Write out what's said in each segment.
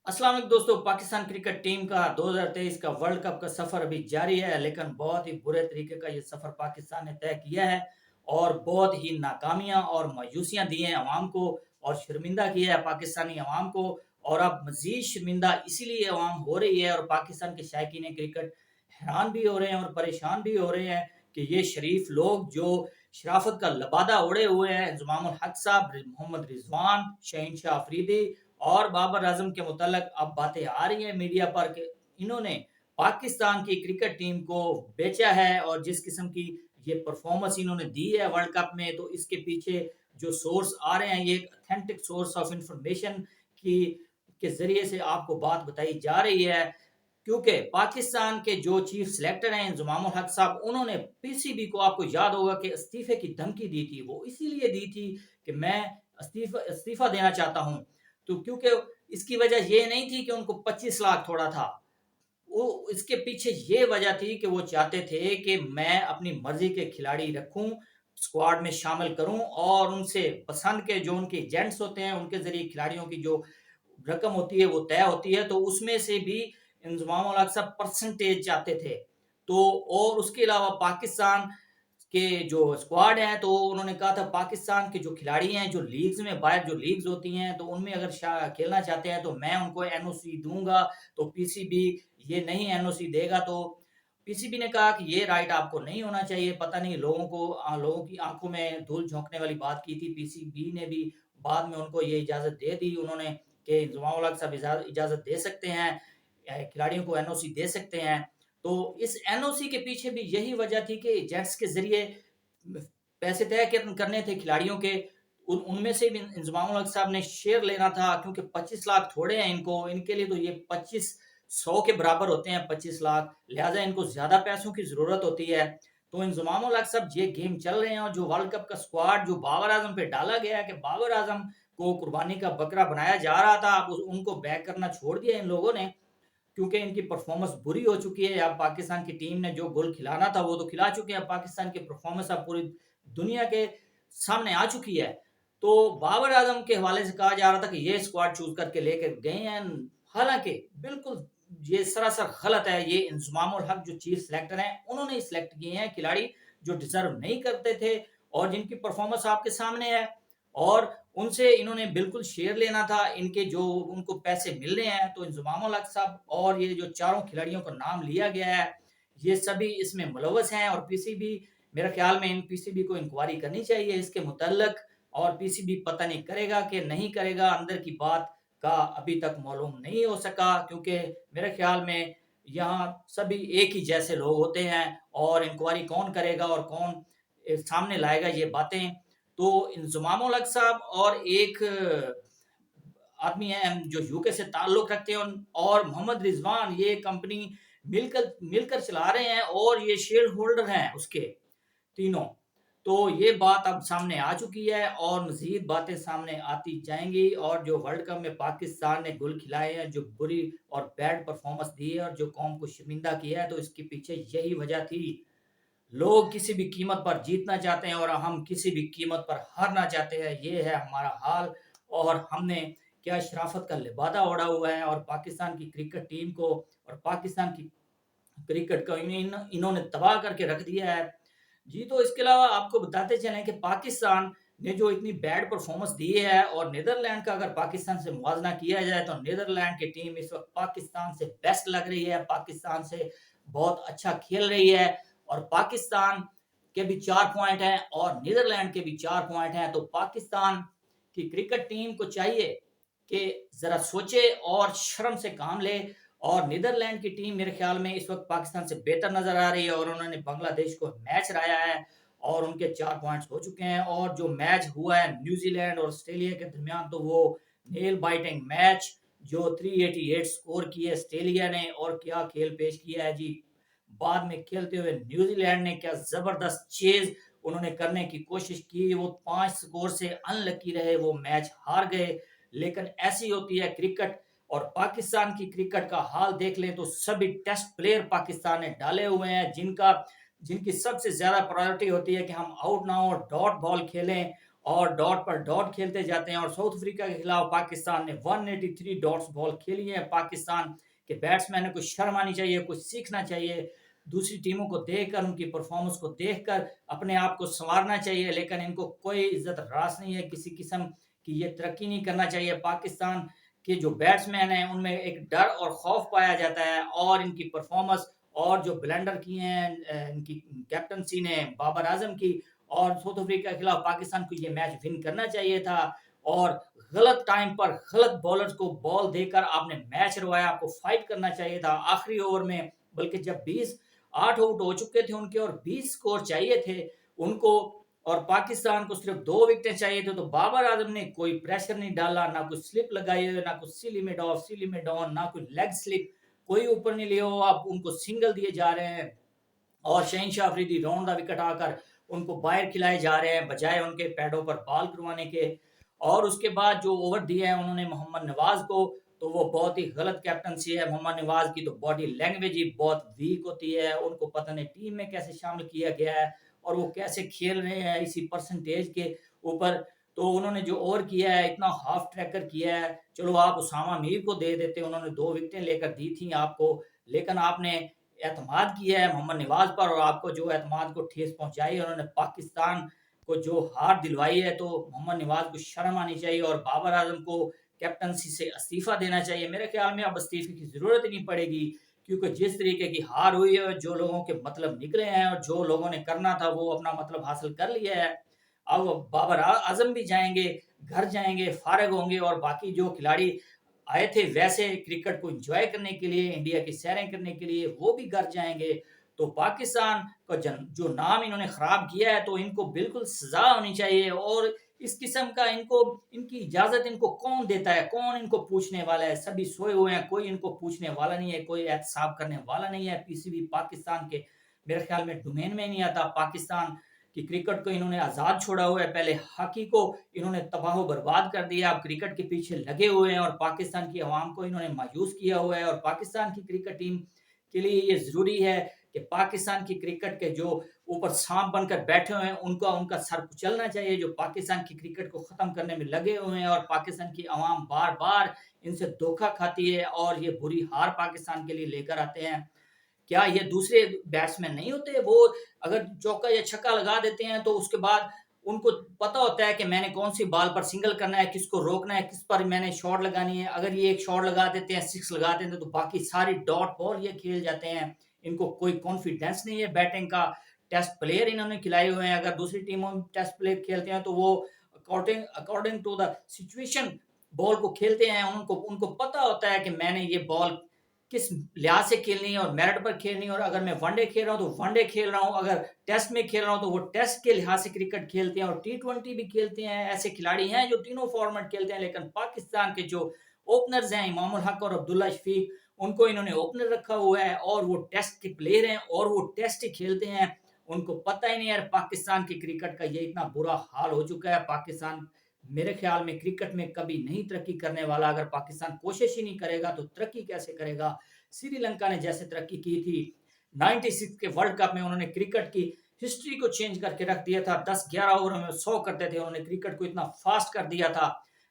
अस्सलाम वालेकुम दोस्तों। पाकिस्तान क्रिकेट टीम का 2023 का वर्ल्ड कप का सफर अभी जारी है, लेकिन बहुत ही बुरे तरीके का ये सफर पाकिस्तान ने तय किया है और बहुत ही नाकामियां और मायूसियां दी हैं अवाम को और शर्मिंदा किया है पाकिस्तानी अवाम को। और अब मजीद शर्मिंदा इसीलिए अवाम हो रही है और पाकिस्तान के शायकीन क्रिकेट हैरान भी हो रहे हैं और परेशान भी हो रहे हैं कि ये शरीफ लोग जो शराफत का लबादा उड़े हुए हैं, इंजमामुल हक साहब, मोहम्मद रिजवान, शहीन शाह अफरीदी और बाबर आजम के मुतालिक अब बातें आ रही हैं मीडिया पर कि इन्होंने पाकिस्तान की क्रिकेट टीम को बेचा है और जिस किस्म की ये परफॉर्मेंस इन्होंने दी है वर्ल्ड कप में, तो इसके पीछे जो सोर्स आ रहे हैं ये एक ऑथेंटिक सोर्स ऑफ इंफॉर्मेशन की के जरिए से आपको बात बताई जा रही है। क्योंकि पाकिस्तान के जो चीफ सिलेक्टर हैं इंजमामुल हक साहब, उन्होंने पीसीबी को, आपको याद होगा कि इस्तीफे की धमकी दी थी। वो इसीलिए दी थी कि मैं इस्तीफा देना चाहता हूं। तो क्योंकि इसकी वजह ये नहीं थी कि उनको 25 लाख थोड़ा था, वो इसके पीछे ये वजह थी कि वो चाहते थे कि मैं अपनी मर्जी के खिलाड़ी रखूं, स्क्वाड में शामिल करूं और उनसे पसंद के जो उनके एजेंट्स होते हैं उनके जरिए खिलाड़ियों की जो रकम होती है वो तय होती है, तो उसमें से भी इंजमाम उल हक साहब परसेंटेज चाहते थे। तो और उसके अलावा पाकिस्तान के जो स्क्वाड है, तो उन्होंने कहा था पाकिस्तान के जो खिलाड़ी हैं जो लीग्स में, बाहर जो लीग्स होती हैं, तो उनमें अगर खेलना चाहते हैं तो मैं उनको एनओसी दूंगा। तो पीसीबी ये नहीं एनओसी देगा, तो पीसीबी ने कहा कि ये राइट आपको नहीं होना चाहिए। पता नहीं लोगों की आंखों में धूल झोंकने वाली बात की थी। पीसीबी ने भी बाद में उनको ये इजाजत दे दी उन्होंने कि इंजमाम उल हक साहब इजाजत दे सकते हैं, खिलाड़ियों को एनओसी दे सकते हैं। तो इस एनओसी के पीछे भी यही वजह थी कि जेट्स के जरिए पैसे तय करने थे खिलाड़ियों के। उनमें से भी इंजमाम उल हक साहब ने शेयर लेना था, क्योंकि 25 लाख थोड़े हैं इनको, इनके लिए तो ये 2500 के बराबर होते हैं 25 लाख, लिहाजा इनको ज्यादा पैसों की जरूरत होती है। तो इंजमाम उल हक साहब ये गेम चल रहे हैं और जो वर्ल्ड कप का स्क्वाड जो बाबर आजम पे डाला गया है कि बाबर आजम को कुर्बानी का बकरा बनाया जा रहा था, अब उनको बैक करना छोड़ दिया इन लोगों ने, क्योंकि इनकी परफॉर्मेंस बुरी हो चुकी है। अब पाकिस्तान की टीम ने जो गोल खिलाना था वो तो खिला चुके हैं। पाकिस्तान की परफॉर्मेंस अब पूरी दुनिया के सामने आ चुकी है। तो बाबर आजम के हवाले से कहा जा रहा था कि ये स्क्वाड चूज करके लेकर गए हैं, हालांकि बिल्कुल ये सरासर गलत है। ये इंजमाम उल हक जो चीफ सिलेक्टर हैं उन्होंने सिलेक्ट किए हैं खिलाड़ी जो डिजर्व नहीं करते थे और जिनकी परफॉर्मेंस आपके सामने है, और उनसे इन्होंने बिल्कुल शेयर लेना था। इनके जो उनको पैसे मिल रहे हैं, तो इंजमाम उल हक साहब और ये जो चारों खिलाड़ियों का नाम लिया गया है ये सभी इसमें मुलव्वस हैं। और पीसीबी, मेरे ख्याल में इन पीसीबी को इंक्वायरी करनी चाहिए इसके मुतल्लक, और पीसीबी पता नहीं करेगा कि नहीं करेगा, अंदर की बात का अभी तक मालूम नहीं हो सका, क्योंकि मेरे ख्याल में यहाँ सभी एक ही जैसे लोग होते हैं और इंक्वायरी कौन करेगा और कौन सामने लाएगा ये बातें। तो इंजमाम उल हक साहब और एक आदमी है जो यूके से ताल्लुक रखते हैं और मोहम्मद रिजवान, ये कंपनी मिलकर मिलकर चला रहे हैं और ये शेयर होल्डर हैं उसके तीनों। तो ये बात अब सामने आ चुकी है और मजीद बातें सामने आती जाएंगी। और जो वर्ल्ड कप में पाकिस्तान ने गुल खिलाए हैं, जो बुरी और बैड परफॉर्मेंस दी है और जो कौम को शर्मिंदा किया है, तो इसके पीछे यही वजह थी। लोग किसी भी कीमत पर जीतना चाहते हैं और हम किसी भी कीमत पर हारना चाहते हैं, ये है हमारा हाल। और हमने क्या शराफत का लिबादा ओढ़ा हुआ है और पाकिस्तान की क्रिकेट टीम को और पाकिस्तान की क्रिकेट को इन्होंने तबाह करके रख दिया है जी। तो इसके अलावा आपको बताते चलें कि पाकिस्तान ने जो इतनी बैड परफॉर्मेंस दी है, और नीदरलैंड का अगर पाकिस्तान से मुवाजना किया जाए तो नीदरलैंड की टीम इस वक्त पाकिस्तान से बेस्ट लग रही है, पाकिस्तान से बहुत अच्छा खेल रही है। और पाकिस्तान के भी 4 पॉइंट हैं और नीदरलैंड के भी 4 पॉइंट हैं। तो पाकिस्तान की क्रिकेट टीम को चाहिए कि जरा सोचे और शर्म से काम ले। और नीदरलैंड की टीम मेरे ख्याल में इस वक्त पाकिस्तान से बेहतर नजर आ रही है और उन्होंने बांग्लादेश को मैच हराया है और उनके 4 पॉइंट्स हो चुके हैं। और जो मैच हुआ है न्यूजीलैंड और ऑस्ट्रेलिया के दरमियान, तो वो नेल बाइटिंग मैच, जो 388 स्कोर किए ऑस्ट्रेलिया ने और क्या खेल पेश किया है जी। बाद में खेलते हुए न्यूजीलैंड ने क्या जबरदस्त चेज उन्होंने करने की कोशिश की, वो 5 स्कोर से अनलकी रहे, वो मैच हार गए। लेकिन ऐसी होती है क्रिकेट। और पाकिस्तान की क्रिकेट का हाल देख लें तो सभी टेस्ट प्लेयर पाकिस्तान ने डाले हुए हैं, जिनकी सबसे ज्यादा प्रायोरिटी होती है कि हम आउट ना हो, डॉट बॉल खेलें اور ڈاٹ پر ڈاٹ کھیلتے جاتے ہیں. اور ساؤتھ افریقہ کے خلاف پاکستان نے 183 ڈاٹس بال کھیلی ہے. پاکستان کے بیٹسمینوں کو شرم آنی چاہیے, کچھ سیکھنا چاہیے, دوسری ٹیموں کو دیکھ کر, ان کی پرفارمنس کو دیکھ کر اپنے آپ کو سنوارنا چاہیے. لیکن ان کو کوئی عزت راس نہیں ہے کسی قسم کی, یہ ترقی نہیں کرنا چاہیے. پاکستان کے جو بیٹسمین ہیں ان میں ایک ڈر اور خوف پایا جاتا ہے, اور ان کی پرفارمنس اور جو بلنڈر کی ہیں ان کی کیپٹنسی نے بابر اعظم کی, اور ساؤتھ افریقہ کے خلاف پاکستان کو یہ میچ ون کرنا چاہیے تھا. اور غلط ٹائم پر غلط بالرز کو بال دے کر آپ نے میچ روایا, آپ کو فائٹ کرنا چاہیے تھا آخری اوور میں. بلکہ جب 8 آؤٹ ہو چکے تھے ان کے اور 20 سکور چاہیے تھے ان کو, اور پاکستان کو صرف 2 وکٹیں چاہیے تھے, تو بابر اعظم نے کوئی پریشر نہیں ڈالا, نہ کوئی سلپ لگائی, نہ کوئی سی لمٹ آف سی لمٹ ڈاؤن, نہ کوئی لیگ سلپ, کوئی اوپر نہیں لیا. اب ان کو سنگل دیے جا رہے ہیں, اور شہنشاہ افریدی راؤنڈ دا وکٹ آ کر ان کو باہر کھلائے جا رہے ہیں بجائے ان کے پیڈوں پر بال کروانے کے. اور اس کے بعد جو اوور دیا ہے انہوں نے محمد نواز کو, تو وہ بہت ہی غلط کیپٹنسی ہے. محمد نواز کی تو باڈی لینگویج ہی بہت ویک ہوتی ہے, ان کو پتہ نہیں ٹیم میں کیسے شامل کیا گیا ہے اور وہ کیسے کھیل رہے ہیں اسی پرسنٹیج کے اوپر. تو انہوں نے جو اوور کیا ہے اتنا ہاف ٹریکر کیا ہے. چلو آپ اسامہ میر کو دے دیتے, انہوں نے 2 وکٹیں لے کر دی تھیں آپ کو, لیکن آپ نے اعتماد کیا ہے محمد نواز پر, اور آپ کو جو اعتماد کو ٹھیس پہنچائی, انہوں نے پاکستان کو جو ہار دلوائی ہے. تو محمد نواز کو شرم آنی چاہیے, اور بابر اعظم کو کیپٹنسی سے استعفیٰ دینا چاہیے. میرے خیال میں اب استعفے کی ضرورت ہی نہیں پڑے گی, کیونکہ جس طریقے کی ہار ہوئی ہے, جو لوگوں کے مطلب نکلے ہیں اور جو لوگوں نے کرنا تھا وہ اپنا مطلب حاصل کر لیا ہے. اب بابر اعظم بھی جائیں گے, گھر جائیں گے, فارغ ہوں گے, اور باقی جو کھلاڑی آئے تھے ویسے کرکٹ کو انجوائے کرنے کے لیے, انڈیا کی سیریں کرنے کے لیے, وہ بھی گھر جائیں گے. تو پاکستان کا جو نام انہوں نے خراب کیا ہے تو ان کو بالکل سزا ہونی چاہیے. اور اس قسم کا ان کی اجازت ان کو کون دیتا ہے, کون ان کو پوچھنے والا ہے؟ سبھی سوئے ہوئے ہیں, کوئی ان کو پوچھنے والا نہیں ہے, کوئی احتساب کرنے والا نہیں ہے. پی سی بی پاکستان کے میرے خیال میں ڈومین میں نہیں آتا. پاکستان کی کرکٹ کو انہوں نے آزاد چھوڑا ہوا ہے, پہلے ہاکی کو انہوں نے تباہ و برباد کر دیا, اب کرکٹ کے پیچھے لگے ہوئے ہیں, اور پاکستان کی عوام کو انہوں نے مایوس کیا ہوا ہے. اور پاکستان کی کرکٹ ٹیم کے لیے یہ ضروری ہے کہ پاکستان کی کرکٹ کے جو اوپر سانپ بن کر بیٹھے ہوئے ہیں ان کا سر کچلنا چاہیے, جو پاکستان کی کرکٹ کو ختم کرنے میں لگے ہوئے ہیں. اور پاکستان کی عوام بار بار ان سے دھوکہ کھاتی ہے, اور یہ بری ہار پاکستان کے لیے لے کر آتے ہیں. کیا یہ دوسرے بیٹسمین نہیں ہوتے؟ وہ اگر چوکا یا چھکا لگا دیتے ہیں تو اس کے بعد ان کو پتا ہوتا ہے کہ میں نے کون سی بال پر سنگل کرنا ہے, کس کو روکنا ہے, کس پر میں نے شاٹ لگانی ہے. اگر یہ ایک شاٹ لگا دیتے ہیں, 6 لگا دیتے ہیں, تو باقی ساری ڈاٹ بال یہ کھیل جاتے ہیں. ان کو کوئی کانفیڈنس نہیں ہے بیٹنگ کا. ٹیسٹ پلیئر انہوں نے کھلائے ہوئے ہیں, اگر دوسری ٹیموں میں ٹیسٹ پلیئر کھیلتے ہیں تو وہ اکارڈنگ ٹو دا سچویشن بال کو کھیلتے ہیں. ان کو پتا ہوتا ہے کہ میں نے یہ بال کس لحاظ سے کھیلنی ہے اور میرٹ پر کھیلنی ہے. اور اگر میں ون ڈے کھیل رہا ہوں تو ون ڈے کھیل رہا ہوں, اگر ٹیسٹ میں کھیل رہا ہوں تو وہ ٹیسٹ کے لحاظ سے کرکٹ کھیلتے ہیں, اور T20 بھی کھیلتے ہیں. ایسے کھلاڑی ہیں جو تینوں فارمیٹ کھیلتے ہیں. لیکن پاکستان کے جو اوپنرز ہیں امام الحق اور عبداللہ شفیق, ان کو انہوں نے اوپنر رکھا ہوا ہے, اور وہ ٹیسٹ کے پلیئر ہیں, اور وہ ٹیسٹ ہی کھیلتے ہیں. ان کو پتہ ہی نہیں ہے پاکستان کی کرکٹ کا یہ اتنا برا حال ہو چکا ہے. پاکستان میرے خیال میں کرکٹ میں کبھی نہیں ترقی کرنے والا. اگر پاکستان کوشش ہی نہیں کرے گا تو ترقی کیسے کرے گا؟ سری لنکا نے جیسے ترقی کی تھی 96 کے ورلڈ کپ میں, انہوں نے کرکٹ کی ہسٹری کو چینج کر کے رکھ دیا تھا. 10-11 اوور میں 100 کرتے تھے, انہوں نے کرکٹ کو اتنا فاسٹ کر دیا تھا.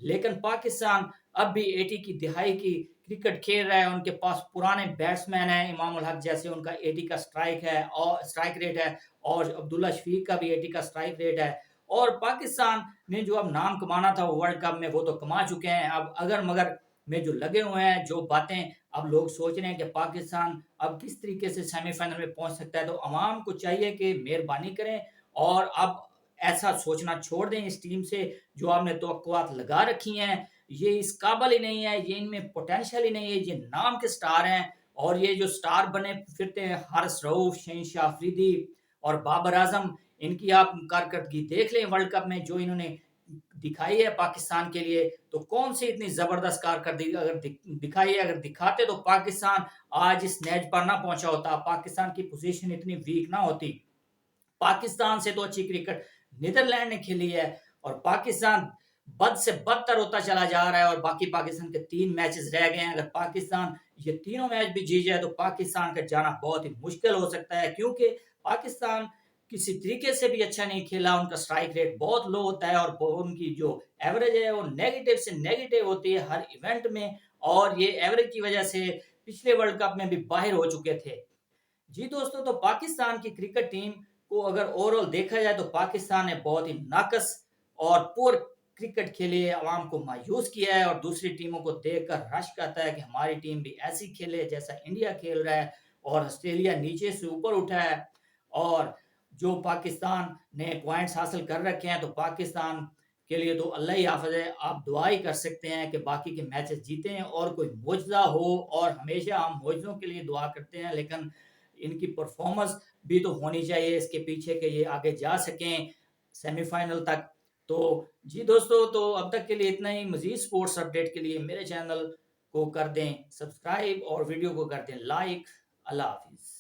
لیکن پاکستان اب بھی 80 کی دہائی کی کرکٹ کھیل رہا ہے. ان کے پاس پرانے بیٹسمین ہیں, امام الحق جیسے, ان کا 80 کا سٹرائک ریٹ ہے, اور عبداللہ شفیق کا بھی 80 کا سٹرائک ریٹ ہے. اور پاکستان نے جو اب نام کمانا تھا ورلڈ کپ میں وہ تو کما چکے ہیں. اب اگر مگر میں جو لگے ہوئے ہیں, جو باتیں اب لوگ سوچ رہے ہیں کہ پاکستان اب کس طریقے سے سیمی فائنل میں پہنچ سکتا ہے, تو عوام کو چاہیے کہ مہربانی کریں اور اب ایسا سوچنا چھوڑ دیں اس ٹیم سے جو آپ نے توقعات لگا رکھی ہیں. یہ اس قابل ہی نہیں ہے, یہ ان میں پوٹینشیل ہی نہیں ہے. یہ نام کے سٹار ہیں, اور یہ جو سٹار بنے پھرتے ہیں حارث رؤف, شہنشاہ افریدی اور بابر اعظم, ان کی آپ کارکردگی دیکھ لیں ورلڈ کپ میں جو انہوں نے دکھائی ہے پاکستان کے لیے. تو کون سی اتنی زبردست کارکردگی اگر دکھائی ہے, اگر دکھاتے تو پاکستان آج اس نیج پر نہ پہنچا ہوتا, پاکستان کی پوزیشن اتنی ویک نہ ہوتی. پاکستان سے تو اچھی کرکٹ نیدرلینڈ نے کھیلی ہے, اور پاکستان بد سے بدتر ہوتا چلا جا رہا ہے. اور باقی پاکستان کے 3 میچز رہ گئے ہیں, اگر پاکستان یہ تینوں میچ بھی جیت جائے تو پاکستان کا جانا بہت ہی مشکل ہو سکتا ہے, کیونکہ پاکستان किसी तरीके से भी अच्छा नहीं खेला, उनका स्ट्राइक रेट बहुत लो होता है और उनकी जो एवरेज है वो नेगेटिव से नेगेटिव होती है हर इवेंट में, और ये एवरेज की वजह से पिछले वर्ल्ड कप में भी बाहर हो चुके थे। जी दोस्तों, तो पाकिस्तान की क्रिकेट टीम को अगर ओवरऑल देखा जाए तो पाकिस्तान ने बहुत ही नाकस और पुअर क्रिकेट खेली है, आवाम को मायूस किया है, और दूसरी टीमों को देखकर रश्क आता है कि हमारी टीम भी ऐसी खेले जैसा इंडिया खेल रहा है, और ऑस्ट्रेलिया नीचे से ऊपर उठा है। और जो पाकिस्तान ने पॉइंट्स हासिल कर रखे हैं, तो पाकिस्तान के लिए तो अल्लाह ही हाफ़िज़ है। आप दुआ ही कर सकते हैं कि बाकी के मैचेस जीतें और कोई मुआजिज़ा हो, और हमेशा हम मुआजिज़ों के लिए दुआ करते हैं, लेकिन इनकी परफॉर्मेंस भी तो होनी चाहिए इसके पीछे कि ये आगे जा सकें सेमीफाइनल तक। तो जी दोस्तों, तो अब तक के लिए इतना ही। मज़ीद स्पोर्ट्स अपडेट के लिए मेरे चैनल को कर दें सब्सक्राइब और वीडियो को कर दें लाइक। अल्लाह हाफिज़।